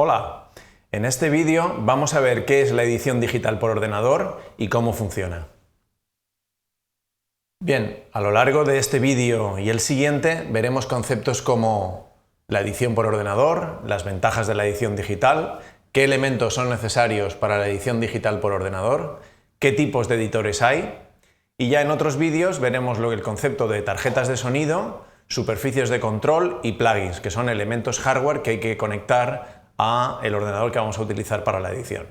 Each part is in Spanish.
Hola, en este vídeo vamos a ver qué es la edición digital por ordenador y cómo funciona. Bien, a lo largo de este vídeo y el siguiente veremos conceptos como la edición por ordenador, las ventajas de la edición digital, qué elementos son necesarios para la edición digital por ordenador, qué tipos de editores hay, y ya en otros vídeos veremos el concepto de tarjetas de sonido, superficies de control y plugins, que son elementos hardware que hay que conectar a el ordenador que vamos a utilizar para la edición.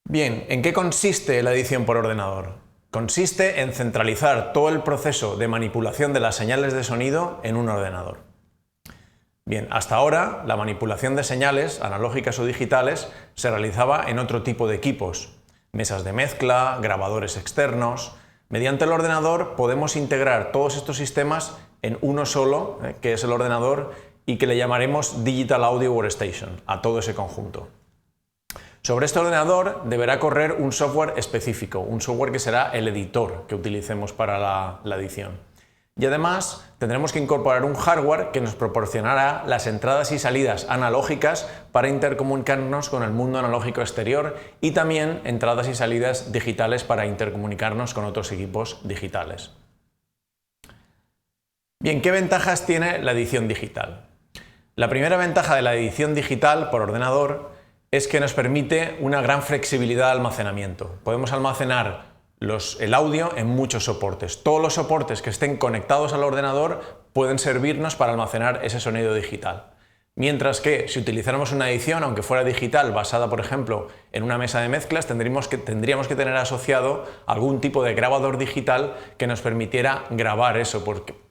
Bien, ¿en qué consiste la edición por ordenador? Consiste en centralizar todo el proceso de manipulación de las señales de sonido en un ordenador. Bien, hasta ahora la manipulación de señales, analógicas o digitales, se realizaba en otro tipo de equipos, mesas de mezcla, grabadores externos. Mediante el ordenador podemos integrar todos estos sistemas en uno solo, que es el ordenador, y que le llamaremos Digital Audio Workstation, a todo ese conjunto. Sobre este ordenador deberá correr un software específico, un software que será el editor que utilicemos para la edición. Y además tendremos que incorporar un hardware que nos proporcionará las entradas y salidas analógicas para intercomunicarnos con el mundo analógico exterior y también entradas y salidas digitales para intercomunicarnos con otros equipos digitales. Bien, ¿qué ventajas tiene la edición digital? La primera ventaja de la edición digital por ordenador es que nos permite una gran flexibilidad de almacenamiento. Podemos almacenar el audio en muchos soportes. Todos los soportes que estén conectados al ordenador pueden servirnos para almacenar ese sonido digital. Mientras que si utilizáramos una edición, aunque fuera digital, basada por ejemplo en una mesa de mezclas, tendríamos que tener asociado algún tipo de grabador digital que nos permitiera grabar eso,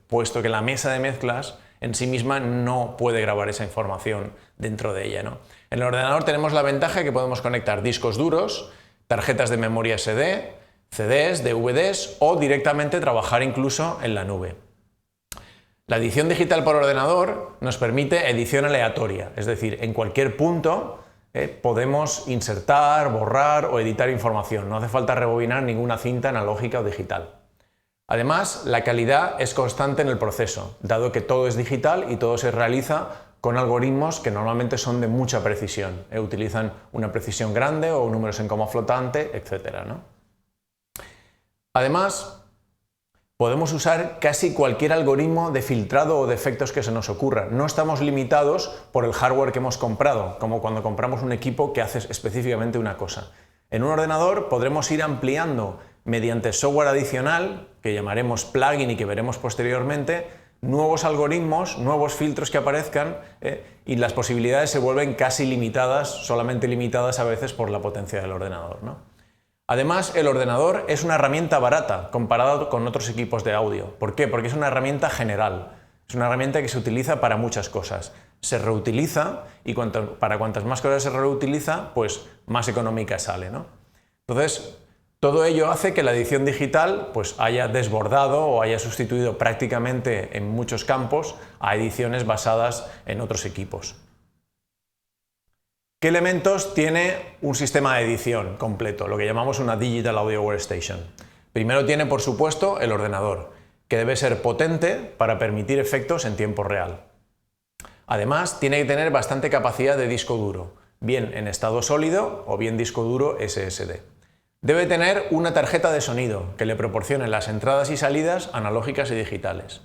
puesto que la mesa de mezclas en sí misma no puede grabar esa información dentro de ella, ¿no? En el ordenador tenemos la ventaja de que podemos conectar discos duros, tarjetas de memoria SD, CDs, DVDs o directamente trabajar incluso en la nube. La edición digital por ordenador nos permite edición aleatoria, es decir, en cualquier punto podemos insertar, borrar o editar información, no hace falta rebobinar ninguna cinta analógica o digital. Además, la calidad es constante en el proceso, dado que todo es digital y todo se realiza con algoritmos que normalmente son de mucha precisión. Utilizan una precisión grande o números en coma flotante, etc., ¿no? Además, podemos usar casi cualquier algoritmo de filtrado o de efectos que se nos ocurra. No estamos limitados por el hardware que hemos comprado, como cuando compramos un equipo que hace específicamente una cosa. En un ordenador podremos ir ampliando mediante software adicional, que llamaremos plugin y que veremos posteriormente, nuevos algoritmos, nuevos filtros que aparezcan y las posibilidades se vuelven casi limitadas, solamente limitadas a veces por la potencia del ordenador, ¿no? Además, el ordenador es una herramienta barata comparado con otros equipos de audio. ¿Por qué? Porque es una herramienta general, es una herramienta que se utiliza para muchas cosas. Se reutiliza y para cuantas más cosas se reutiliza, pues más económica sale, ¿no? Entonces, todo ello hace que la edición digital pues, haya desbordado o haya sustituido prácticamente en muchos campos a ediciones basadas en otros equipos. ¿Qué elementos tiene un sistema de edición completo, lo que llamamos una Digital Audio Workstation? Primero tiene, por supuesto, el ordenador, que debe ser potente para permitir efectos en tiempo real. Además, tiene que tener bastante capacidad de disco duro, bien en estado sólido o bien disco duro SSD. Debe tener una tarjeta de sonido que le proporcione las entradas y salidas analógicas y digitales.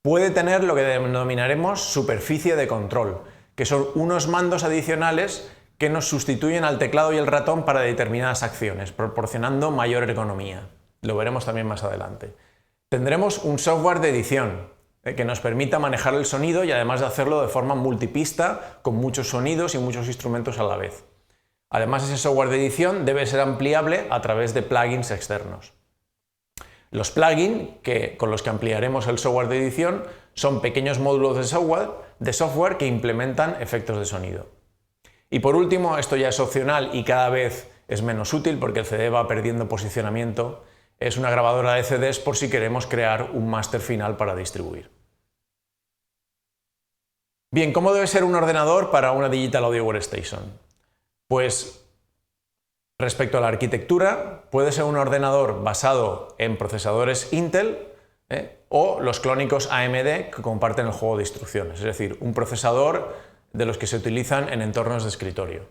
Puede tener lo que denominaremos superficie de control, que son unos mandos adicionales que nos sustituyen al teclado y el ratón para determinadas acciones, proporcionando mayor ergonomía. Lo veremos también más adelante. Tendremos un software de edición que nos permita manejar el sonido y además de hacerlo de forma multipista, con muchos sonidos y muchos instrumentos a la vez. Además, ese software de edición debe ser ampliable a través de plugins externos. Los plugins con los que ampliaremos el software de edición son pequeños módulos de software que implementan efectos de sonido. Y por último, esto ya es opcional y cada vez es menos útil porque el CD va perdiendo posicionamiento, es una grabadora de CDs por si queremos crear un máster final para distribuir. Bien, ¿cómo debe ser un ordenador para una Digital Audio Workstation? Pues respecto a la arquitectura, puede ser un ordenador basado en procesadores Intel o los clónicos AMD que comparten el juego de instrucciones, es decir, un procesador de los que se utilizan en entornos de escritorio.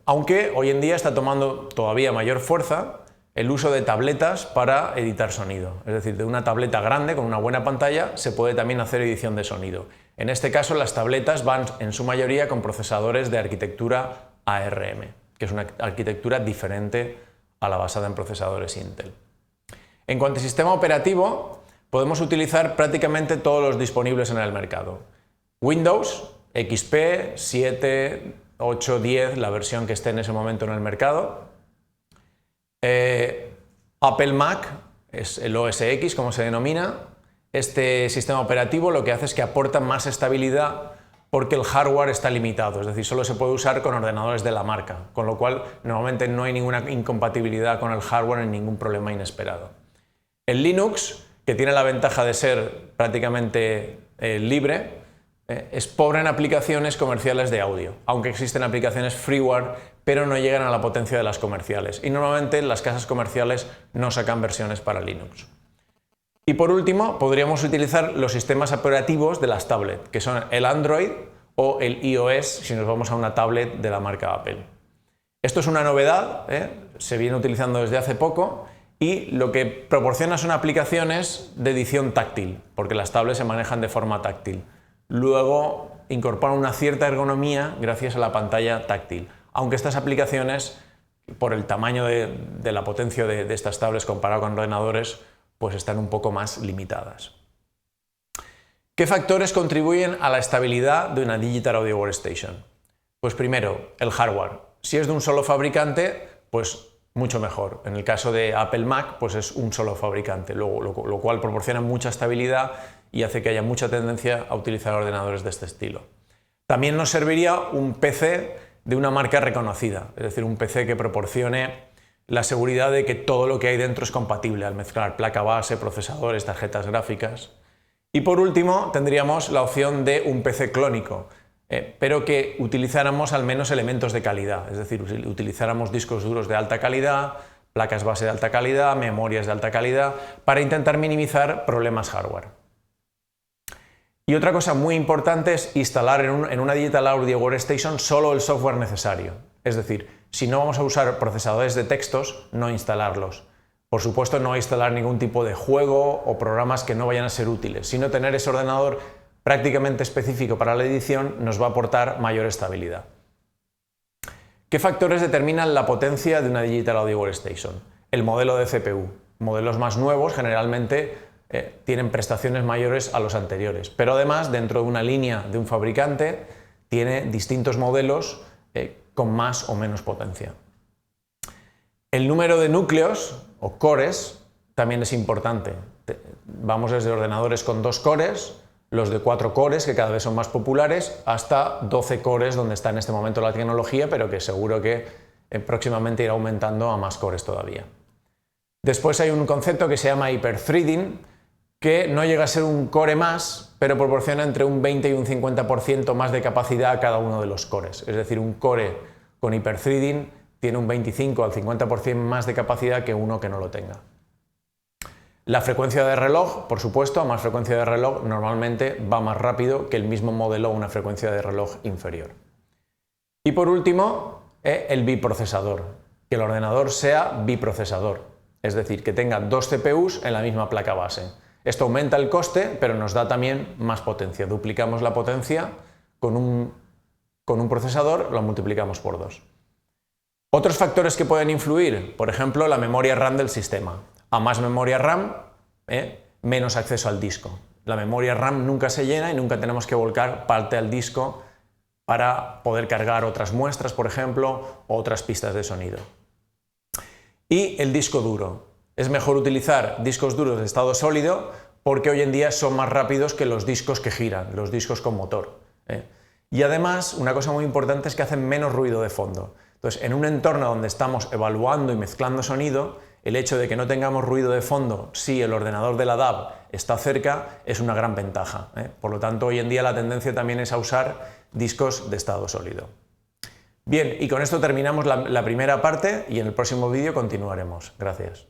Aunque hoy en día está tomando todavía mayor fuerza el uso de tabletas para editar sonido. Es decir, de una tableta grande con una buena pantalla se puede también hacer edición de sonido. En este caso, las tabletas van en su mayoría con procesadores de arquitectura ARM, que es una arquitectura diferente a la basada en procesadores Intel. En cuanto a sistema operativo, podemos utilizar prácticamente todos los disponibles en el mercado. Windows, XP, 7, 8, 10, la versión que esté en ese momento en el mercado. Apple Mac, es el OS X como se denomina. Este sistema operativo lo que hace es que aporta más estabilidad porque el hardware está limitado, es decir, solo se puede usar con ordenadores de la marca, con lo cual normalmente no hay ninguna incompatibilidad con el hardware ni ningún problema inesperado. El Linux, que tiene la ventaja de ser prácticamente libre, es pobre en aplicaciones comerciales de audio, aunque existen aplicaciones freeware, pero no llegan a la potencia de las comerciales. Y normalmente las casas comerciales no sacan versiones para Linux. Y por último, podríamos utilizar los sistemas operativos de las tablets, que son el Android o el iOS, si nos vamos a una tablet de la marca Apple. Esto es una novedad, se viene utilizando desde hace poco, y lo que proporciona son aplicaciones de edición táctil, porque las tablets se manejan de forma táctil. Luego incorpora una cierta ergonomía gracias a la pantalla táctil, aunque estas aplicaciones, por el tamaño de la potencia de estas tablets comparado con ordenadores, pues están un poco más limitadas. ¿Qué factores contribuyen a la estabilidad de una Digital Audio Workstation? Pues primero, el hardware. Si es de un solo fabricante, pues mucho mejor. En el caso de Apple Mac, pues es un solo fabricante, lo cual proporciona mucha estabilidad y hace que haya mucha tendencia a utilizar ordenadores de este estilo. También nos serviría un PC de una marca reconocida, es decir, un PC que proporcione la seguridad de que todo lo que hay dentro es compatible al mezclar placa base, procesadores, tarjetas gráficas. Y por último, tendríamos la opción de un PC clónico, pero que utilizáramos al menos elementos de calidad, es decir, utilizáramos discos duros de alta calidad, placas base de alta calidad, memorias de alta calidad, para intentar minimizar problemas hardware. Y otra cosa muy importante es instalar en una Digital Audio Workstation solo el software necesario. Es decir, si no vamos a usar procesadores de textos, no instalarlos. Por supuesto, no instalar ningún tipo de juego o programas que no vayan a ser útiles, sino tener ese ordenador prácticamente específico para la edición nos va a aportar mayor estabilidad. ¿Qué factores determinan la potencia de una Digital Audio Workstation? El modelo de CPU. Modelos más nuevos generalmente tienen prestaciones mayores a los anteriores, pero además dentro de una línea de un fabricante tiene distintos modelos con más o menos potencia. El número de núcleos o cores también es importante. Vamos desde ordenadores con 2 cores, los de 4 cores, que cada vez son más populares, hasta 12 cores, donde está en este momento la tecnología, pero que seguro que próximamente irá aumentando a más cores todavía. Después hay un concepto que se llama hyperthreading, que no llega a ser un core más, pero proporciona entre un 20 y un 50% más de capacidad a cada uno de los cores. Es decir, un core con hyperthreading tiene un 25 al 50% más de capacidad que uno que no lo tenga. La frecuencia de reloj, por supuesto, a más frecuencia de reloj normalmente va más rápido que el mismo modelo a una frecuencia de reloj inferior. Y por último, el biprocesador, que el ordenador sea biprocesador, es decir, que tenga 2 CPUs en la misma placa base. Esto aumenta el coste, pero nos da también más potencia. Duplicamos la potencia con un procesador, lo multiplicamos por 2. Otros factores que pueden influir, por ejemplo, la memoria RAM del sistema. A más memoria RAM, menos acceso al disco. La memoria RAM nunca se llena y nunca tenemos que volcar parte al disco para poder cargar otras muestras, por ejemplo, o otras pistas de sonido. Y el disco duro. Es mejor utilizar discos duros de estado sólido porque hoy en día son más rápidos que los discos que giran, los discos con motor. Y además, una cosa muy importante es que hacen menos ruido de fondo. Entonces, en un entorno donde estamos evaluando y mezclando sonido, el hecho de que no tengamos ruido de fondo si el ordenador de la DAW está cerca es una gran ventaja. Por lo tanto, hoy en día la tendencia también es a usar discos de estado sólido. Bien, y con esto terminamos la primera parte y en el próximo vídeo continuaremos. Gracias.